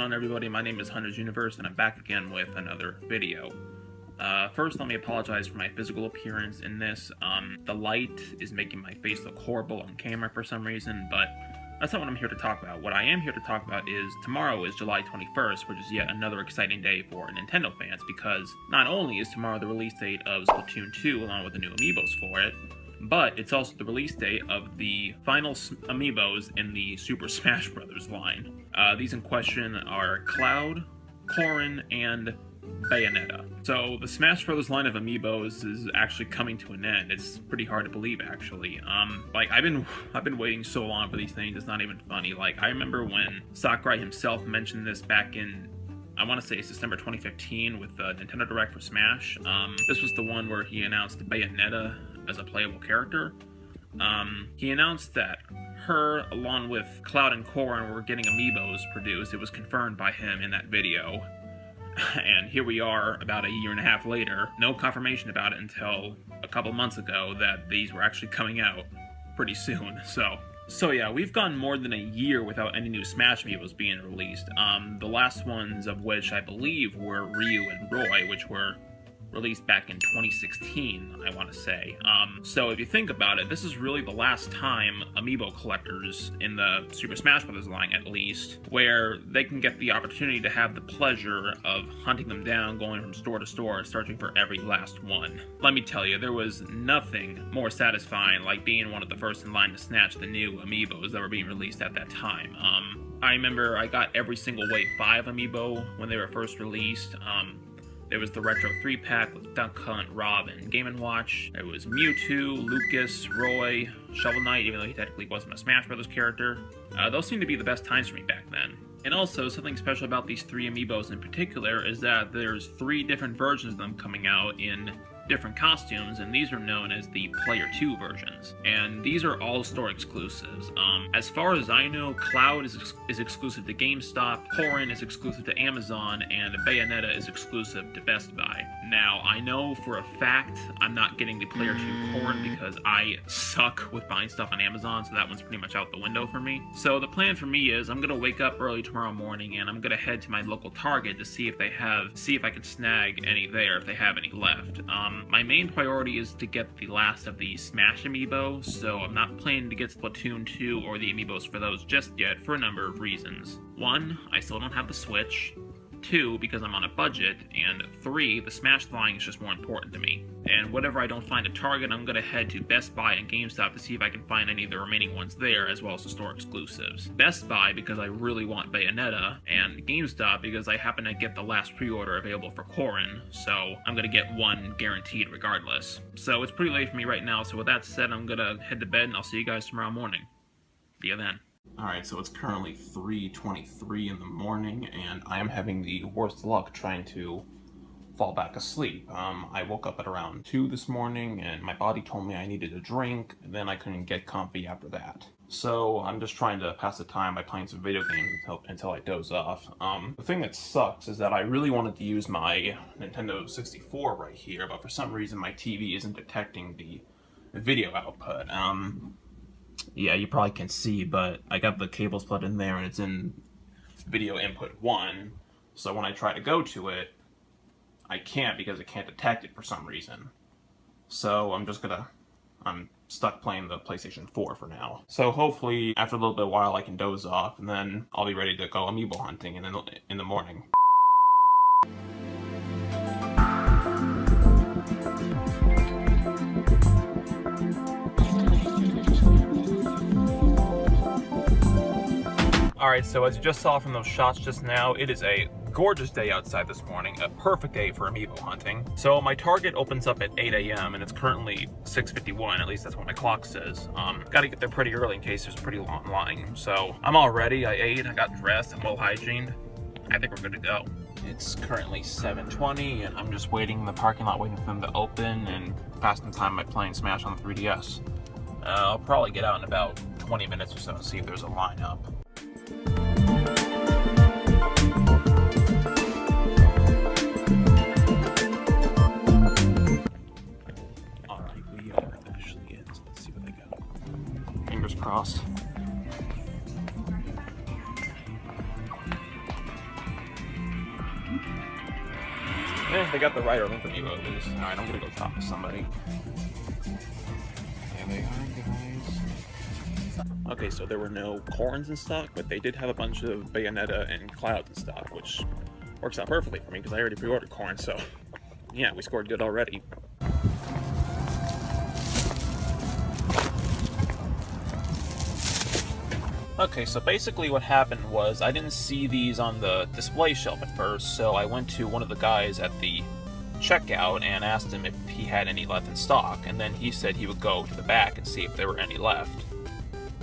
on, everybody? My name is Hunter's Universe, and I'm back again with another video. First, let me apologize for my physical appearance in this. The light is making my face look horrible on camera for some reason, but that's not what I'm here to talk about. What I am here to talk about is tomorrow is July 21st, which is yet another exciting day for Nintendo fans, because not only is tomorrow the release date of Splatoon 2 along with the new Amiibos for it, but it's also the release date of the final Amiibos in the Super Smash Bros. Line. These in question are Cloud, Corrin, and Bayonetta. So the Smash Bros. Line of Amiibos is actually coming to an end. It's pretty hard to believe, actually. Like I've been waiting so long for these things. It's not even funny. Like I remember when Sakurai himself mentioned this back in, I want to say it's December 2015 with the Nintendo Direct for Smash. This was the one where he announced Bayonetta as a playable character. He announced that her, along with Cloud and Corrin, were getting Amiibos produced. It was confirmed by him in that video. And here we are, about a year and a half later, no confirmation about it until a couple months ago that these were actually coming out pretty soon. So yeah, we've gone more than a year without any new Smash Amiibos being released. The last ones of which I believe were Ryu and Roy, which were released back in 2016, I want to say. So if you think about it, this is really the last time Amiibo collectors, in the Super Smash Bros. Line at least, where they can get the opportunity to have the pleasure of hunting them down, going from store to store, searching for every last one. Let me tell you, there was nothing more satisfying like being one of the first in line to snatch the new Amiibos that were being released at that time. I remember I got every single Wave 5 Amiibo when they were first released. There was the Retro 3-pack with Duck Hunt, Rob, and Game & Watch. There was Mewtwo, Lucas, Roy, Shovel Knight, even though he technically wasn't a Smash Bros. Character. Those seemed to be the best times for me back then. And also, something special about these three Amiibos in particular is that there's 3 different versions of them coming out in different costumes, and these are known as the Player 2 versions. And these are all store exclusives. As far as I know, Cloud is exclusive to GameStop, Corrin is exclusive to Amazon, and Bayonetta is exclusive to Best Buy. Now, I know for a fact I'm not getting the Player 2 Corrin because I suck with buying stuff on Amazon, so that one's pretty much out the window for me. So the plan for me is I'm gonna wake up early tomorrow morning and I'm gonna head to my local Target to see if I can snag any there, if they have any left. My main priority is to get the last of the Smash Amiibo, so I'm not planning to get Splatoon 2 or the Amiibos for those just yet for a number of reasons. 1, I still don't have the Switch. 2, because I'm on a budget, and 3, the Smash line is just more important to me. And whatever I don't find at Target, I'm gonna head to Best Buy and GameStop to see if I can find any of the remaining ones there, as well as the store exclusives. Best Buy because I really want Bayonetta, and GameStop because I happen to get the last pre-order available for Corrin, so I'm gonna get one guaranteed regardless. So it's pretty late for me right now, so with that said, I'm gonna head to bed and I'll see you guys tomorrow morning. See you then. Alright, so it's currently 3:23 in the morning, and I am having the worst luck trying to fall back asleep. I woke up at around 2 this morning, and my body told me I needed a drink, and then I couldn't get comfy after that. So I'm just trying to pass the time by playing some video games until I doze off. The thing that sucks is that I really wanted to use my Nintendo 64 right here, but for some reason my TV isn't detecting the video output. Yeah, you probably can see, but I got the cables plugged in there and it's in video input 1, so when I try to go to it, I can't because it can't detect it for some reason. So I'm stuck playing the PlayStation 4 for now. So hopefully, after a little bit of while, I can doze off, and then I'll be ready to go Amiibo hunting in the morning. Alright, so as you just saw from those shots just now, it is a gorgeous day outside this morning, a perfect day for Amiibo hunting. So my Target opens up at 8 a.m. and it's currently 6:51, at least that's what my clock says. Gotta get there pretty early in case there's a pretty long line. So I'm all ready, I ate, I got dressed, I'm well hygiened. I think we're good to go. It's currently 7:20 and I'm just waiting in the parking lot waiting for them to open and passing the time by playing Smash on the 3DS. I'll probably get out in about 20 minutes or so and see if there's a lineup. Fingers crossed. They got the Rider Link Amiibo at least. Alright, I'm gonna go talk to somebody. There they are, guys. Okay, so there were no corns in stock, but they did have a bunch of Bayonetta and Clouds in stock, which works out perfectly for me because I already pre-ordered corn, so yeah, we scored good already. Okay, so basically what happened was I didn't see these on the display shelf at first, so I went to one of the guys at the checkout and asked him if he had any left in stock, and then he said he would go to the back and see if there were any left.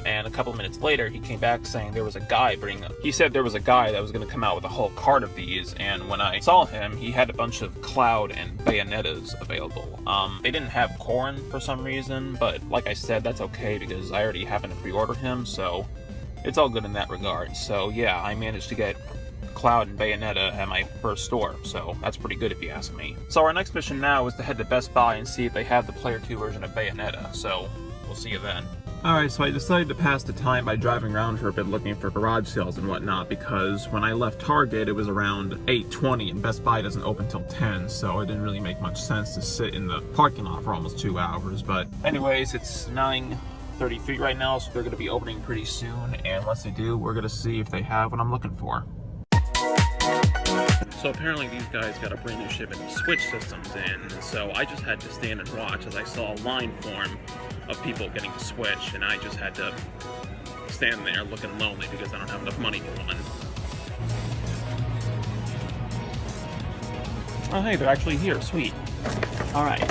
And a couple minutes later, he came back saying there was a guy he said there was a guy that was going to come out with a whole cart of these, and when I saw him, he had a bunch of Cloud and Bayonettas available. They didn't have corn for some reason, but like I said, that's okay because I already happened to pre-order him, so it's all good in that regard. So yeah, I managed to get Cloud and Bayonetta at my first store, so that's pretty good if you ask me. So our next mission now is to head to Best Buy and see if they have the Player 2 version of Bayonetta, so we'll see you then. Alright, so I decided to pass the time by driving around for a bit looking for garage sales and whatnot, because when I left Target it was around 8:20 and Best Buy doesn't open till 10, so it didn't really make much sense to sit in the parking lot for almost 2 hours. But anyways, it's 9:33 right now, so they're going to be opening pretty soon, and once they do, we're going to see if they have what I'm looking for. So apparently these guys got a brand new shipment of Switch systems in, so I just had to stand and watch as I saw a line form of people getting the Switch, and I just had to stand there looking lonely because I don't have enough money for one. Oh hey, they're actually here, sweet. Alright,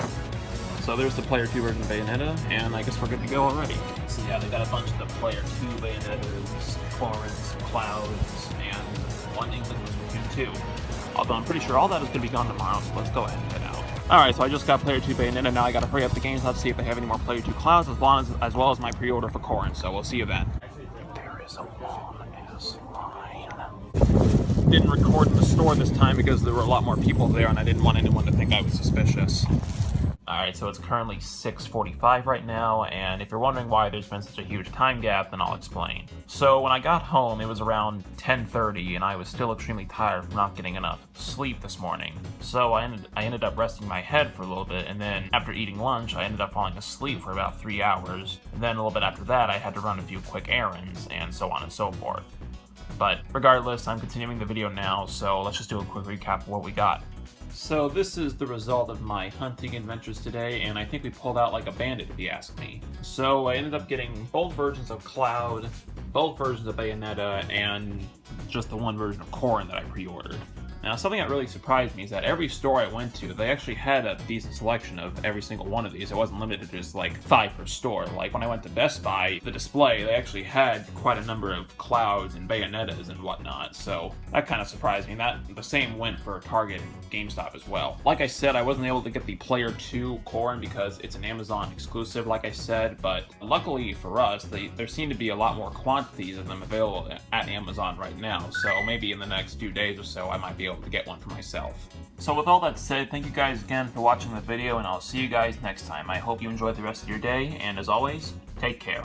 so there's the Player 2 version of Bayonetta, and I guess we're good to go already. So yeah, they got a bunch of the Player 2 Bayonettas, Corns, Clouds, and one England was 2. Although I'm pretty sure all that is going to be gone tomorrow, so let's go ahead and head out. Alright, so I just got Player 2 Bayonetta, now I gotta hurry up the GameStop to see if they have any more Player 2 Clouds, as well as my pre-order for Corn, so we'll see you then. There is a long-ass line. Didn't record in the store this time because there were a lot more people there and I didn't want anyone to think I was suspicious. Alright, so it's currently 6:45 right now, and if you're wondering why there's been such a huge time gap, then I'll explain. So when I got home, it was around 10:30, and I was still extremely tired from not getting enough sleep this morning. So I ended up resting my head for a little bit, and then after eating lunch, I ended up falling asleep for about 3 hours. And then a little bit after that, I had to run a few quick errands, and so on and so forth. But regardless, I'm continuing the video now, so let's just do a quick recap of what we got. So this is the result of my hunting adventures today, and I think we pulled out like a bandit if you ask me. So I ended up getting both versions of Cloud, both versions of Bayonetta, and just the one version of Corn that I pre-ordered. Now, something that really surprised me is that every store I went to, they actually had a decent selection of every single one of these. It wasn't limited to just like 5 per store. Like when I went to Best Buy, the display, they actually had quite a number of Clouds and Bayonettas and whatnot. So that kind of surprised me. That the same went for Target and GameStop as well. Like I said, I wasn't able to get the Player 2 Corn because it's an Amazon exclusive, like I said, but luckily for us, there seem to be a lot more quantities of them available at Amazon right now. So maybe in the next few days or so, I might be able to get one for myself. So with all that said, thank you guys again for watching the video, and I'll see you guys next time. I hope you enjoy the rest of your day, and as always, take care.